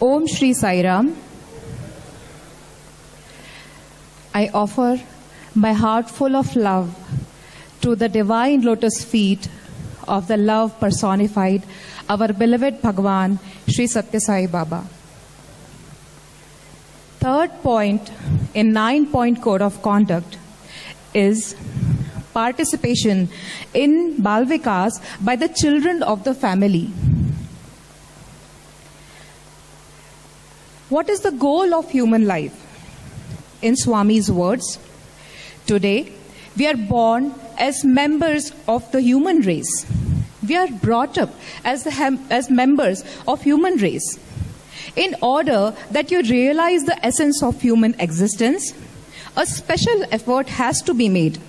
Om Shri Sai Ram. I offer my heart full of love to the divine lotus feet of the love personified, our beloved Bhagwan, Sri Satya Sai Baba. Third point in 9-point code of conduct is participation in Balvikas by the children of the family. What is the goal of human life? In Swami's words, today we are born as members of the human race. We are brought up as members of human race. In order that you realize the essence of human existence, a special effort has to be made.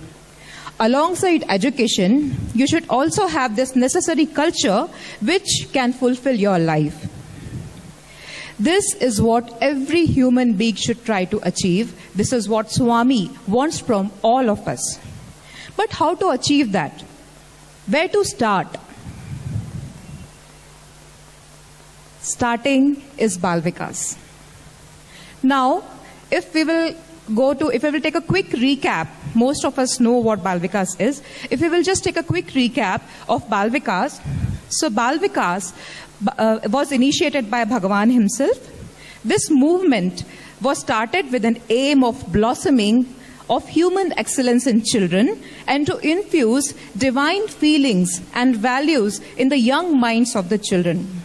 Alongside education, you should also have this necessary culture which can fulfill your life. This is what every human being should try to achieve. This is what Swami wants from all of us. But how to achieve that? Where to start? Starting is Balvikas. Now, if we will take a quick recap, most of us know what Balvikas is. If we will just take a quick recap of Balvikas. So Balvikas was initiated by Bhagavan himself. This movement was started with an aim of blossoming of human excellence in children and to infuse divine feelings and values in the young minds of the children.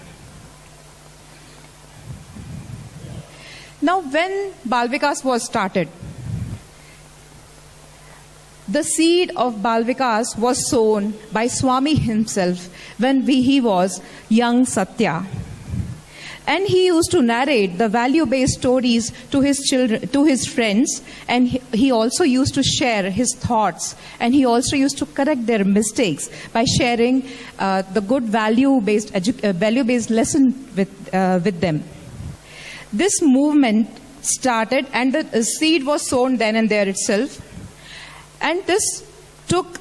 Now, when Balvikas was started, the seed of Balvikas was sown by Swami himself when he was young Satya. And he used to narrate the value-based stories to his children, to his friends, and he also used to share his thoughts, and he also used to correct their mistakes by sharing the good value-based lesson with them. This movement started, and the seed was sown then and there itself. And this took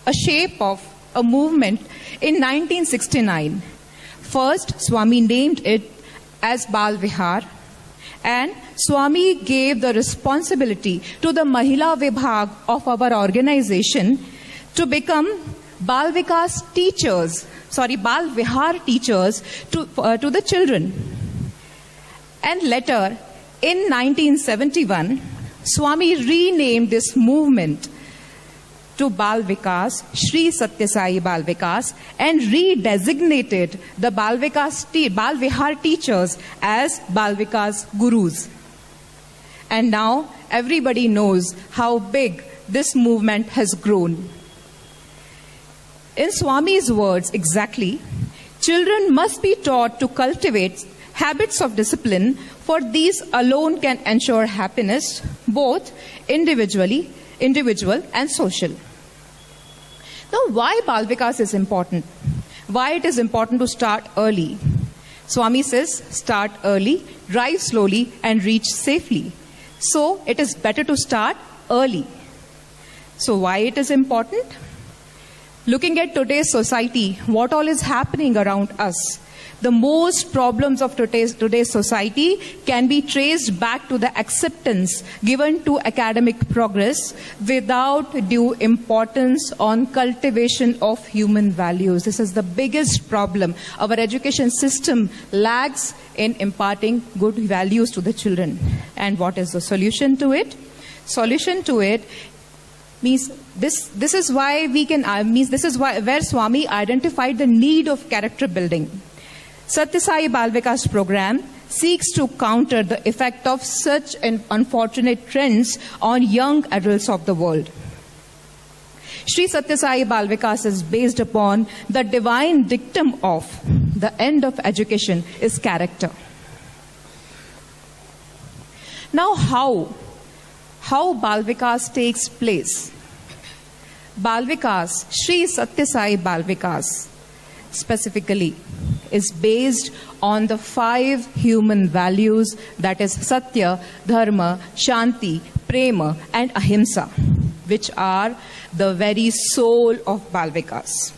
a shape of a movement in 1969. First, Swami named it as Bal Vihar, and Swami gave the responsibility to the Mahila Vibhag of our organization to become Bal Vihar teachers to the children. And later, in 1971, Swami renamed this movement to Balvikas, Sri Satya Sai Balvikas, and redesignated the Balvihar teachers as Balvikas Gurus. And now everybody knows how big this movement has grown. In Swami's words exactly, children must be taught to cultivate habits of discipline, for these alone can ensure happiness, both individual and social. Now, why Balvikas is important? Why it is important to start early? Swami says, start early, drive slowly, and reach safely. So, it is better to start early. So, why it is important? Looking at today's society, what all is happening around us, the most problems of today's society can be traced back to the acceptance given to academic progress without due importance on cultivation of human values. This is the biggest problem. Our education system lags in imparting good values to the children. And what is the solution to it? Solution to it means this is why where Swami identified the need of character building. Satya Sai Balvikas program seeks to counter the effect of such an unfortunate trends on young adults of the world. Sri Satya Sai Balvikas is based upon the divine dictum of the end of education is character. Now how Balvikas takes place? Balvikas, Sri Satya Sai Balvikas specifically is based on the 5 human values, that is Satya, Dharma, Shanti, Prema and Ahimsa, which are the very soul of Balvikas.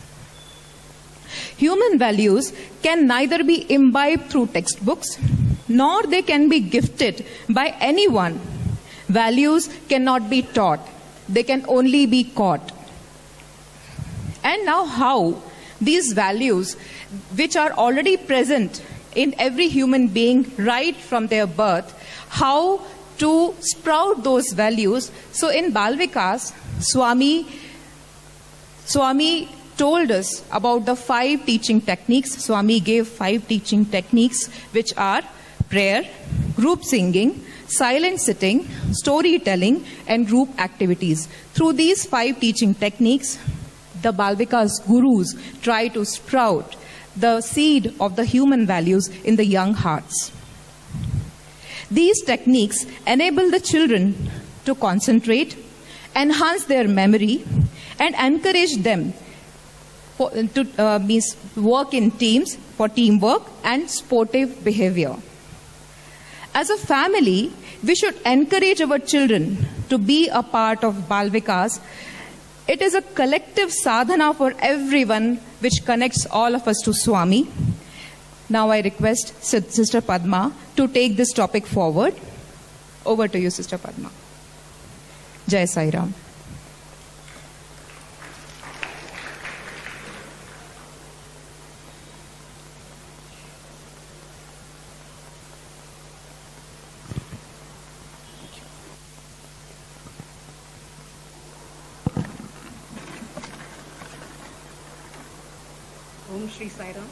Human values can neither be imbibed through textbooks, nor they can be gifted by anyone. Values cannot be taught. They can only be caught. And now how these values, which are already present in every human being right from their birth, how to sprout those values. So in Balvikas, Swami told us about the 5 teaching techniques. Swami gave 5 teaching techniques, which are prayer, group singing, silent sitting, storytelling, and group activities. Through these 5 teaching techniques, the Balvikas Gurus try to sprout the seed of the human values in the young hearts. These techniques enable the children to concentrate, enhance their memory, and encourage them to work in teams for teamwork and sportive behavior. As a family, we should encourage our children to be a part of Balvikas. It is a collective sadhana for everyone which connects all of us to Swami. Now I request Sister Padma to take this topic forward. Over to you, Sister Padma. Jai Sai Ram. Om Shri Sai Ram.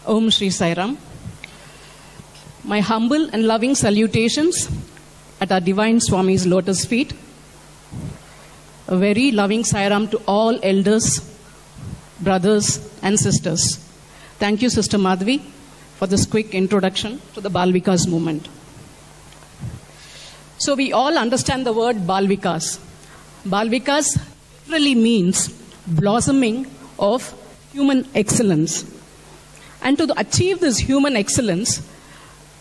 Om Shri Sai Ram. My humble and loving salutations at our Divine Swami's lotus feet. A very loving Sai Ram to all elders, brothers and sisters. Thank you, Sister Madhavi, for this quick introduction to the Balvikas movement. So we all understand the word Balvikas. Balvikas literally means blossoming of human excellence. And to achieve this human excellence,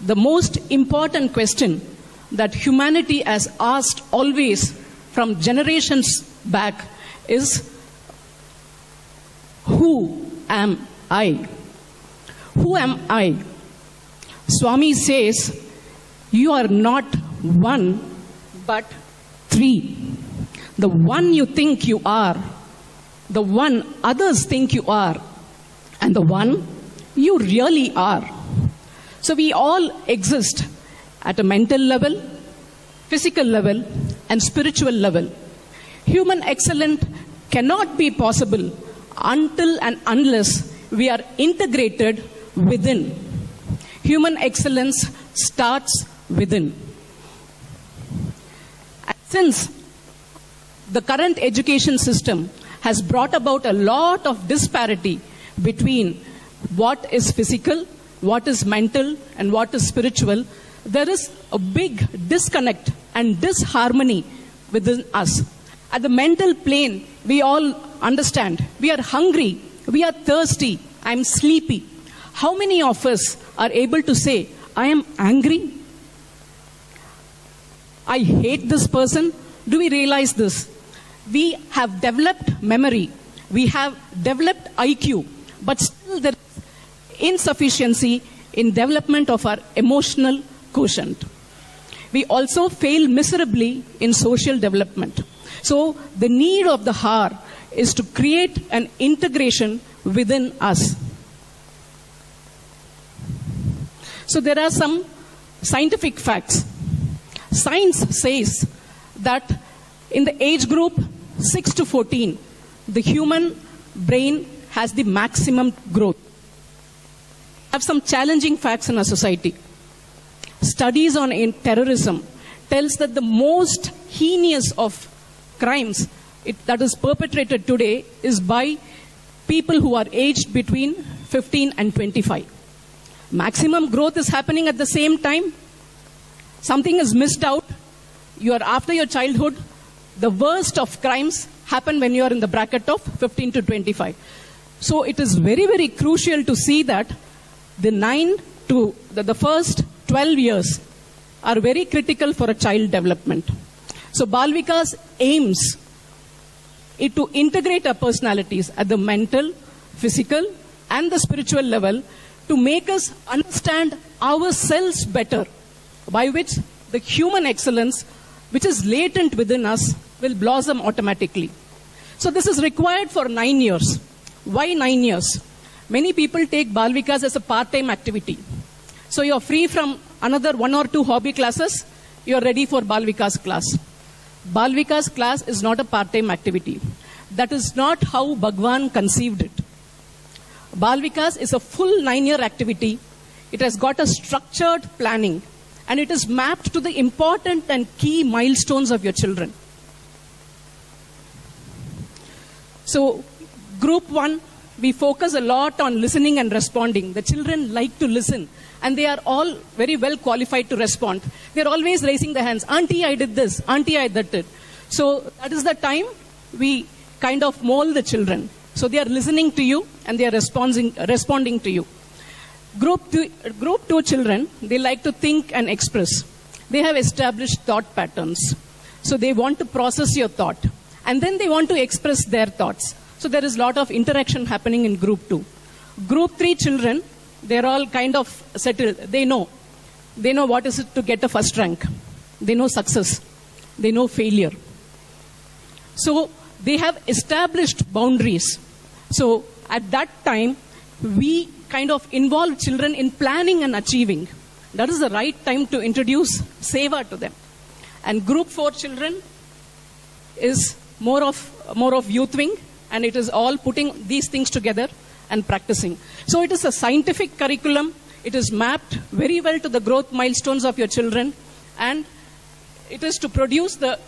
the most important question that humanity has asked always from generations back is, who am I? Who am I? Swami says, you are not one, but 3. The one you think you are, the one others think you are, and the one you really are. So we all exist at a mental level, physical level, and spiritual level. Human excellence cannot be possible until and unless we are integrated within. Human excellence starts within. Since the current education system has brought about a lot of disparity between what is physical, what is mental, and what is spiritual, there is a big disconnect and disharmony within us. At the mental plane, we all understand. We are hungry, we are thirsty, I'm sleepy. How many of us are able to say, I am angry? I hate this person. Do we realize this? We have developed memory. We have developed IQ. But still there is insufficiency in development of our emotional quotient. We also fail miserably in social development. So the need of the hour is to create an integration within us. So there are some scientific facts. Science says that in the age group 6 to 14, the human brain has the maximum growth. We have some challenging facts in our society. Studies on terrorism tells that the most heinous of crimes that is perpetrated today is by people who are aged between 15 and 25. Maximum growth is happening at the same time. Something is missed out. You are after your childhood. The worst of crimes happen when you are in the bracket of 15 to 25. So it is very, very crucial to see that the first 12 years are very critical for a child development. So Balvikas aims it to integrate our personalities at the mental, physical, and the spiritual level to make us understand ourselves better, by which the human excellence, which is latent within us, will blossom automatically. So this is required for 9 years. Why 9 years? Many people take Balvikas as a part-time activity. So you're free from another 1 or 2 hobby classes, you're ready for Balvikas class. Balvikas class is not a part-time activity. That is not how Bhagwan conceived it. Balvikas is a full 9-year activity. It has got a structured planning, and it is mapped to the important and key milestones of your children. So, group 1, we focus a lot on listening and responding. The children like to listen, and they are all very well qualified to respond. They're always raising their hands. Auntie, I did this. Auntie, I did it. So, that is the time we kind of mold the children. So they are listening to you and they are responding to you. Group 2 children, they like to think and express. They have established thought patterns. So they want to process your thought. And then they want to express their thoughts. So there is a lot of interaction happening in group 2. Group 3 children, they're all kind of settled. They know what is it to get a first rank. They know success. They know failure. So they have established boundaries. So at that time, we kind of involve children in planning and achieving. That is the right time to introduce seva to them. And group 4 children is more of youth wing, and it is all putting these things together and practicing. So it is a scientific curriculum. It is mapped very well to the growth milestones of your children, and it is to produce the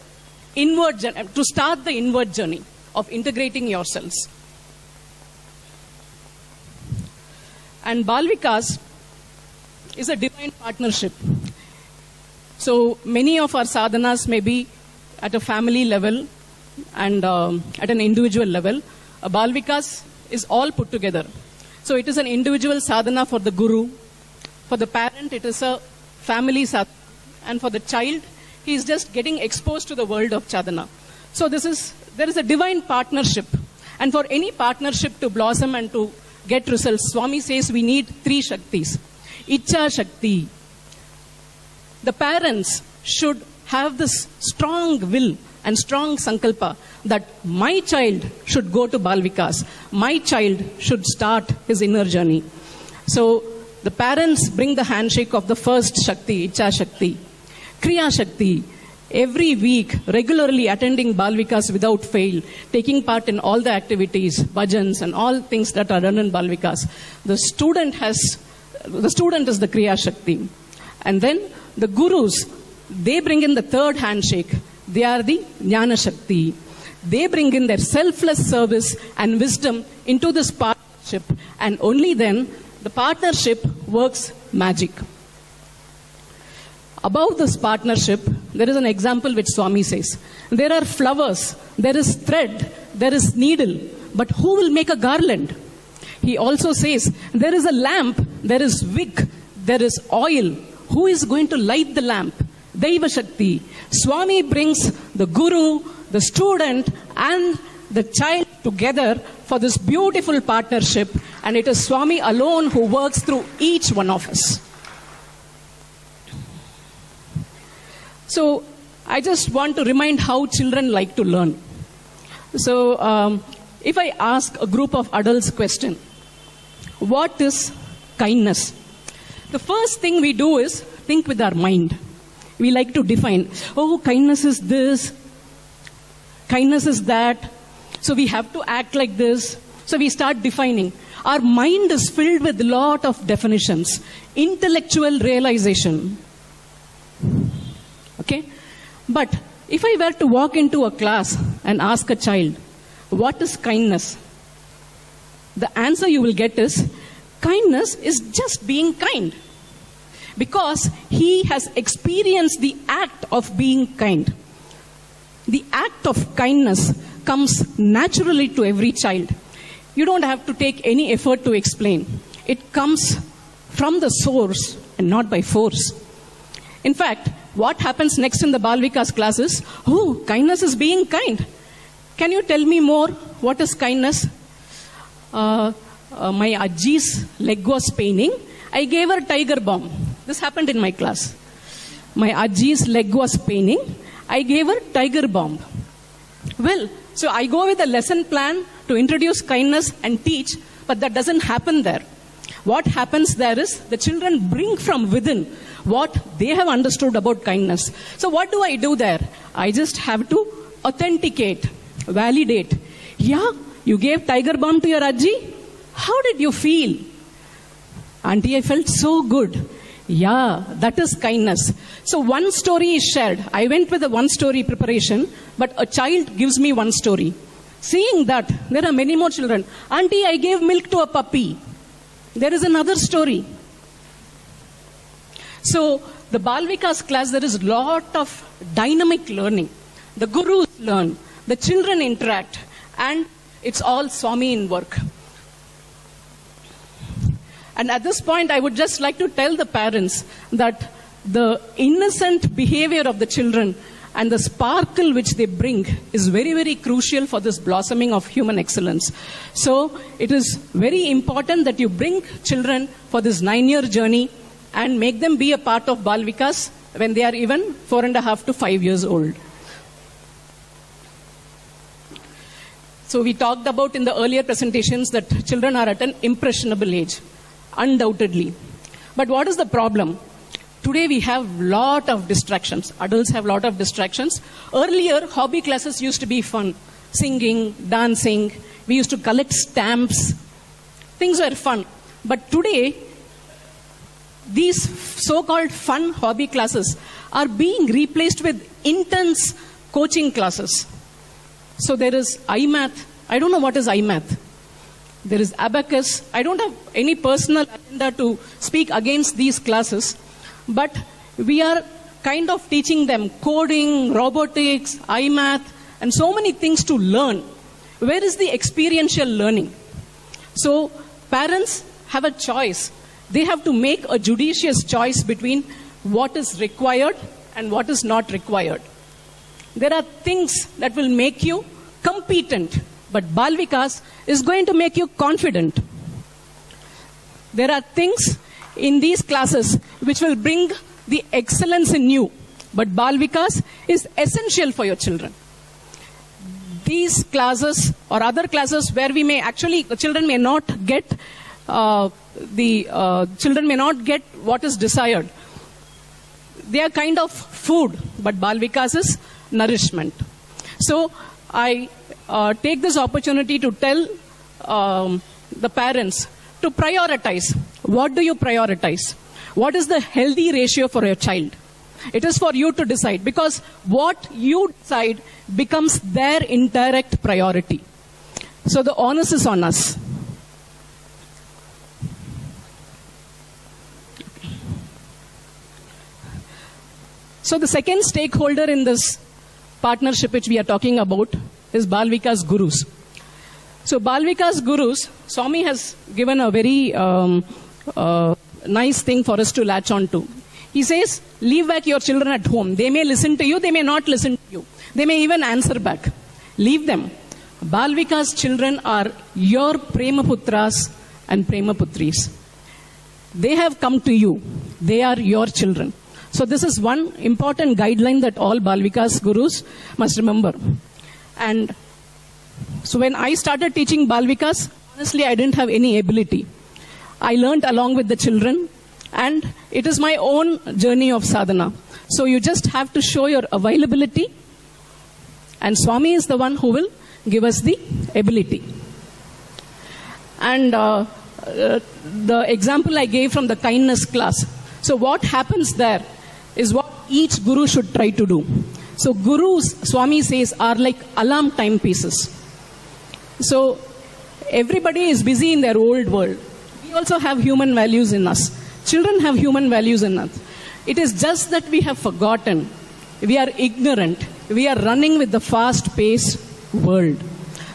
to start the inward journey of integrating yourselves. And Balvikas is a divine partnership. So many of our sadhanas may be at a family level and at an individual level. Balvikas is all put together. So it is an individual sadhana for the guru. For the parent, it is a family sadhana. And for the child, he is just getting exposed to the world of sadhana. So there is a divine partnership. And for any partnership to blossom and to get results, Swami says we need 3 Shaktis. Icha Shakti. The parents should have this strong will and strong sankalpa that my child should go to Balvikas. My child should start his inner journey. So the parents bring the handshake of the first Shakti, Icha Shakti. Kriya Shakti. Every week, regularly attending Balvikas without fail, taking part in all the activities, bhajans and all things that are done in Balvikas. The student is the Kriya Shakti. And then the gurus, they bring in the third handshake. They are the Jnana Shakti. They bring in their selfless service and wisdom into this partnership. And only then, the partnership works magic. Above this partnership, there is an example which Swami says. There are flowers, there is thread, there is needle, but who will make a garland? He also says, there is a lamp, there is wick, there is oil. Who is going to light the lamp? Daiva Shakti. Swami brings the guru, the student, and the child together for this beautiful partnership, and it is Swami alone who works through each one of us. So, I just want to remind how children like to learn. So, if I ask a group of adults question, what is kindness? The first thing we do is think with our mind. We like to define, oh, kindness is this, kindness is that, so we have to act like this. So we start defining. Our mind is filled with a lot of definitions, intellectual realization. Okay? But if I were to walk into a class and ask a child, what is kindness? The answer you will get is, kindness is just being kind. Because he has experienced the act of being kind. The act of kindness comes naturally to every child. You don't have to take any effort to explain. It comes from the source and not by force. In fact, what happens next in the Balvikas class is, oh, kindness is being kind. Can you tell me more? What is kindness? My Ajji's leg was paining. I gave her tiger balm. This happened in my class. My Ajji's leg was paining. I gave her tiger balm. Well, so I go with a lesson plan to introduce kindness and teach, but that doesn't happen there. What happens there is the children bring from within what they have understood about kindness. So what do I do there? I just have to authenticate, validate. Yeah, you gave tiger balm to your Ajji? How did you feel? Auntie, I felt so good. Yeah, that is kindness. So one story is shared. I went with a one story preparation, but a child gives me one story. Seeing that, there are many more children. Auntie, I gave milk to a puppy. There is another story. So the Balvikas class, there is a lot of dynamic learning. The gurus learn, the children interact, and it's all Swami in work. And at this point, I would just like to tell the parents that the innocent behavior of the children and the sparkle which they bring is very, very crucial for this blossoming of human excellence. So it is very important that you bring children for this 9-year journey and make them be a part of Balvikas when they are even 4.5 to 5 years old. So we talked about in the earlier presentations that children are at an impressionable age. Undoubtedly. But what is the problem? Today we have lot of distractions. Adults have lot of distractions. Earlier, hobby classes used to be fun. Singing, dancing. We used to collect stamps. Things were fun. But today, these so-called fun hobby classes are being replaced with intense coaching classes. So there is iMath. I don't know what is iMath. There is abacus. I don't have any personal agenda to speak against these classes, but we are kind of teaching them coding, robotics, iMath, and so many things to learn. Where is the experiential learning? So parents have a choice. They have to make a judicious choice between what is required and what is not required. There are things that will make you competent, but Balvikas is going to make you confident. There are things in these classes which will bring the excellence in you, but Balvikas is essential for your children. These classes or other classes where we may actually, the children may not get what is desired. They are kind of food, but Balvikas is nourishment. So I take this opportunity to tell the parents to prioritize. What do you prioritize? What is the healthy ratio for your child? It is for you to decide, because what you decide becomes their indirect priority. So the onus is on us. So the second stakeholder in this partnership which we are talking about is Balvikas Gurus. So Balvikas Gurus, Swami has given a very nice thing for us to latch on to. He says, leave back your children at home. They may listen to you, they may not listen to you. They may even answer back. Leave them. Balvikas children are your Premaputras and Premaputris. They have come to you. They are your children. So this is one important guideline that all Balvikas Gurus must remember. And so when I started teaching Balvikas, honestly, I didn't have any ability. I learned along with the children, and it is my own journey of sadhana. So you just have to show your availability, and Swami is the one who will give us the ability. And the example I gave from the kindness class. So what happens there is what each guru should try to do. So gurus, Swami says, are like alarm timepieces. So everybody is busy in their old world. We also have human values in us. Children have human values in us. It is just that we have forgotten. We are ignorant. We are running with the fast-paced world.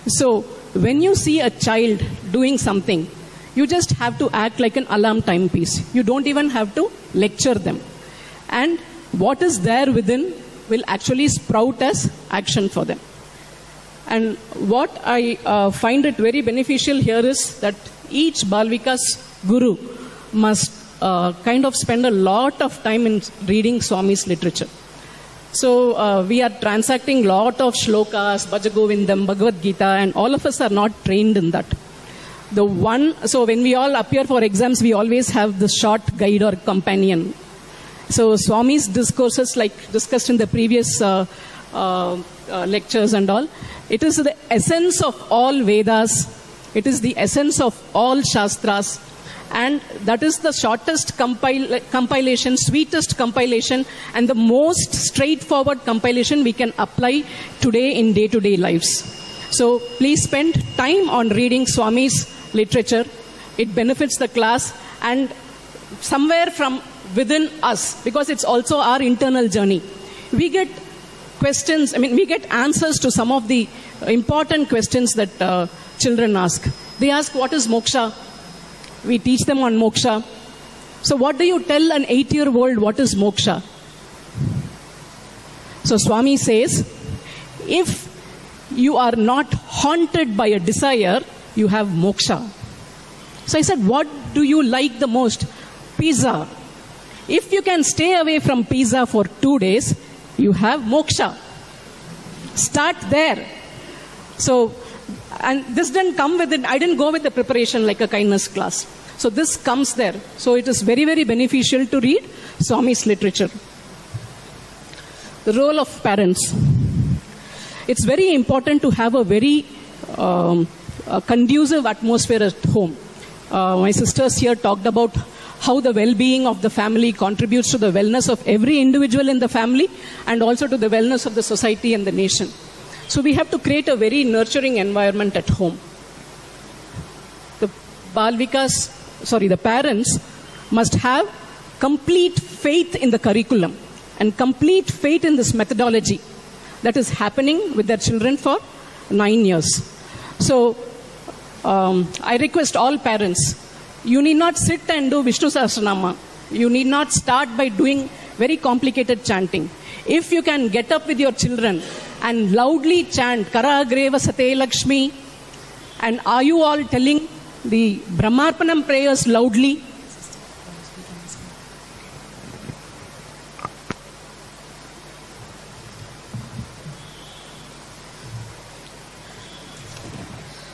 So when you see a child doing something, you just have to act like an alarm timepiece. You don't even have to lecture them. And what is there within will actually sprout as action for them. And what I find it very beneficial here is that each Balvikas Guru must kind of spend a lot of time in reading Swami's literature. So we are transacting lot of shlokas, Bhajagovindam, Bhagavad Gita, and all of us are not trained in that. So when we all appear for exams, we always have the short guide or companion. So Swami's discourses, like discussed in the previous lectures and all, it is the essence of all Vedas. It is the essence of all Shastras. And that is the shortest compilation, sweetest compilation, and the most straightforward compilation we can apply today in day-to-day lives. So please spend time on reading Swami's literature. It benefits the class and somewhere from within us, because it's also our internal journey. We get questions, we get answers to some of the important questions that children ask. They ask, what is moksha? We teach them on moksha. So what do you tell an 8-year-old what is moksha? So Swami says, if you are not haunted by a desire, you have moksha. So I said, what do you like the most? Pizza. If you can stay away from pizza for 2 days, you have moksha. Start there. So, and this didn't come with it. I didn't go with the preparation like a kindness class. So this comes there. So it is very, very beneficial to read Swami's literature. The role of parents. It's very important to have a very conducive atmosphere at home. My sisters here talked about how the well-being of the family contributes to the wellness of every individual in the family and also to the wellness of the society and the nation. So we have to create a very nurturing environment at home. The parents must have complete faith in the curriculum and complete faith in this methodology that is happening with their children for 9 years. So I request all parents, you need not sit and do Vishnu Sahasranama. You need not start by doing very complicated chanting. If you can get up with your children and loudly chant Karagreva Sate Lakshmi, and are you all telling the Brahmarpanam prayers loudly?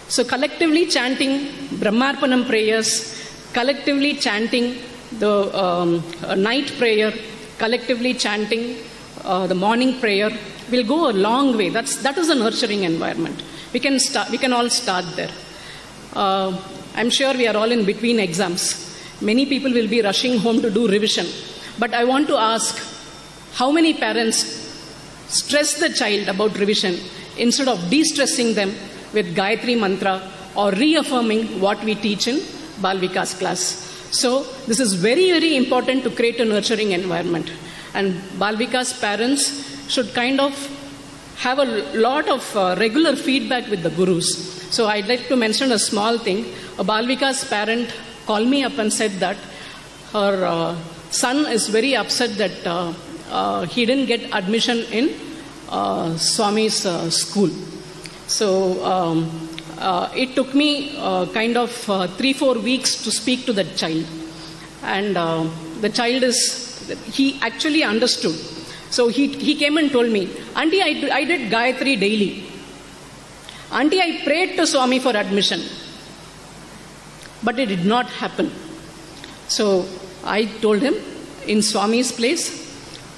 So collectively chanting Brahmarpanam prayers, collectively chanting the night prayer, collectively chanting the morning prayer will go a long way. That is a nurturing environment. We can all start there. I'm sure we are all in between exams. Many people will be rushing home to do revision. But I want to ask, how many parents stress the child about revision instead of de-stressing them with Gayatri Mantra or reaffirming what we teach in Balvikas class? So this is very, very important to create a nurturing environment. And Balvikas parents should kind of have a lot of regular feedback with the gurus. So I'd like to mention a small thing. A Balvikas parent called me up and said that her son is very upset that he didn't get admission in Swami's school. So it took me kind of 3-4 weeks to speak to that child. And the child he actually understood. So he came and told me, Auntie, I did Gayatri daily. Auntie, I prayed to Swami for admission. But it did not happen. So I told him, in Swami's place,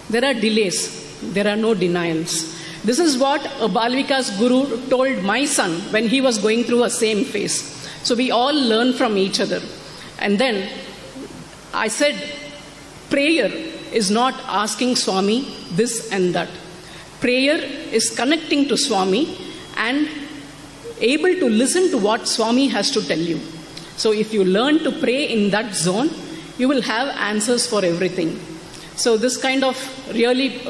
there are delays. There are no denials. This is what a Balvikas Guru told my son when he was going through a same phase. So we all learn from each other. And then I said, prayer is not asking Swami this and that. Prayer is connecting to Swami and able to listen to what Swami has to tell you. So if you learn to pray in that zone, you will have answers for everything. So this kind of really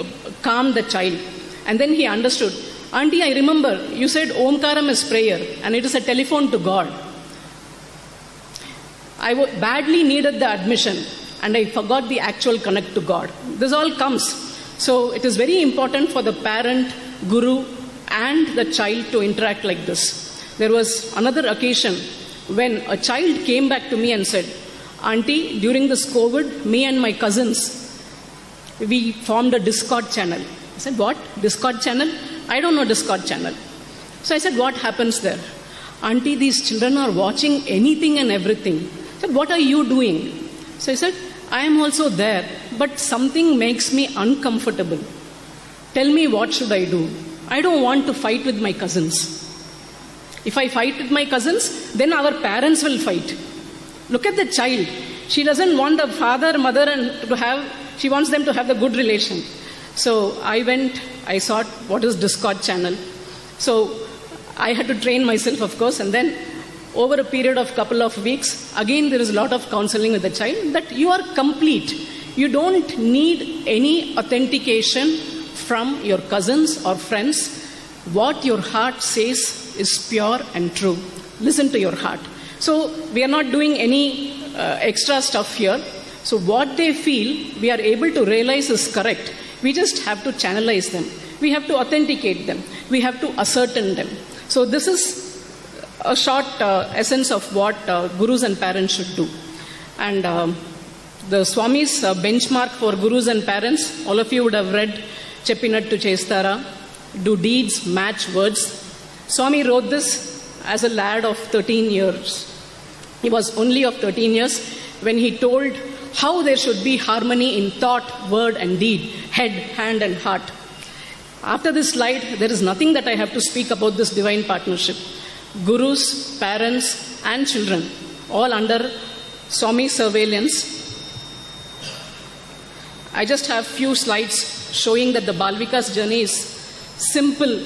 calmed the child. And then he understood. Auntie, I remember you said Omkaram is prayer and it is a telephone to God. I badly needed the admission. and I forgot the actual connect to God. This all comes. So it is very important for the parent, guru, and the child to interact like this. There was another occasion when a child came back to me and said, Auntie, during this COVID, me and my cousins, we formed a Discord channel. I said, what? Discord channel? I don't know Discord channel. So I said, what happens there? Auntie, these children are watching anything and everything. I said, what are you doing? So I said, I am also there, but something makes me uncomfortable. Tell me, what should I do? I don't want to fight with my cousins. If I fight with my cousins, then our parents will fight. Look at the child. She doesn't want the father, mother, and to have, she wants them to have the good relation. So I went, I sought what is Discord channel. So I had to train myself, of course, and then over a period of couple of weeks, again there is a lot of counseling with the child that you are complete. You don't need any authentication from your cousins or friends. What your heart says is pure and true. Listen to your heart. So we are not doing any extra stuff here. So what they feel, we are able to realize is correct. We just have to channelize them. We have to authenticate them. We have to ascertain them. So this is a short essence of what gurus and parents should do. And the Swami's benchmark for gurus and parents, all of you would have read Cheppinattu Chestara, do deeds match words. Swami wrote this as a lad of 13 years. He was only of 13 years when he told how there should be harmony in thought, word and deed, head, hand and heart. After this slide, there is nothing that I have to speak about this divine partnership. Gurus, parents and children, all under Swami's surveillance. I just have few slides showing that the Balvikas journey is simple,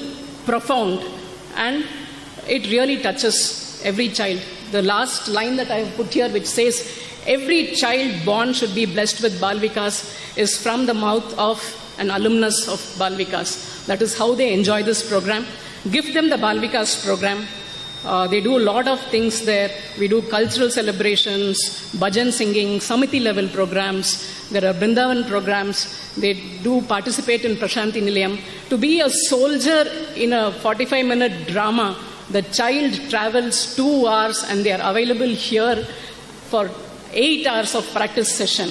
profound, and it really touches every child. The last line that I have put here, which says, every child born should be blessed with Balvikas, is from the mouth of an alumnus of Balvikas. That is how they enjoy this program. Give them the Balvikas program. They do a lot of things there. We do cultural celebrations, bhajan singing, Samiti level programs. There are Brindavan programs. They do participate in Prashanti Nilayam. To be a soldier in a 45-minute drama, the child travels 2 hours and they are available here for 8 hours of practice session.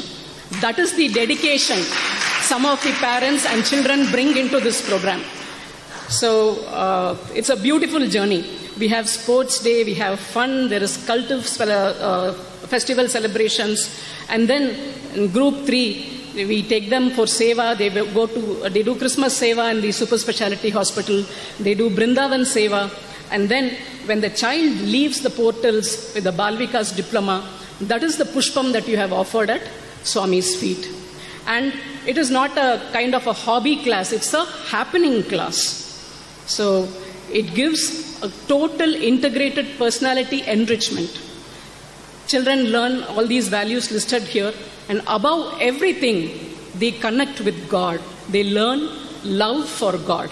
That is the dedication some of the parents and children bring into this program. So it's a beautiful journey. We have sports day, we have fun, there is cultive festival celebrations, and then in group 3, we take them for seva. They do Christmas seva in the super speciality hospital. They do Brindavan seva, and then when the child leaves the portals with the Balvikas diploma, that is the pushpam that you have offered at Swami's feet. And it is not a kind of a hobby class, it's a happening class. So it gives a total integrated personality enrichment. Children learn all these values listed here, and above everything, they connect with God. They learn love for God.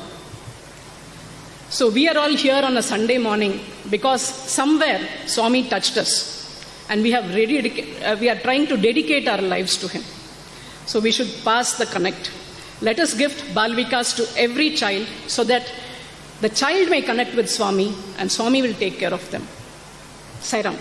So we are all here on a Sunday morning because somewhere Swami touched us, and we are trying to dedicate our lives to him. So we should pass the connect. Let us gift Balvikas to every child so that the child may connect with Swami and Swami will take care of them. Sai Ram.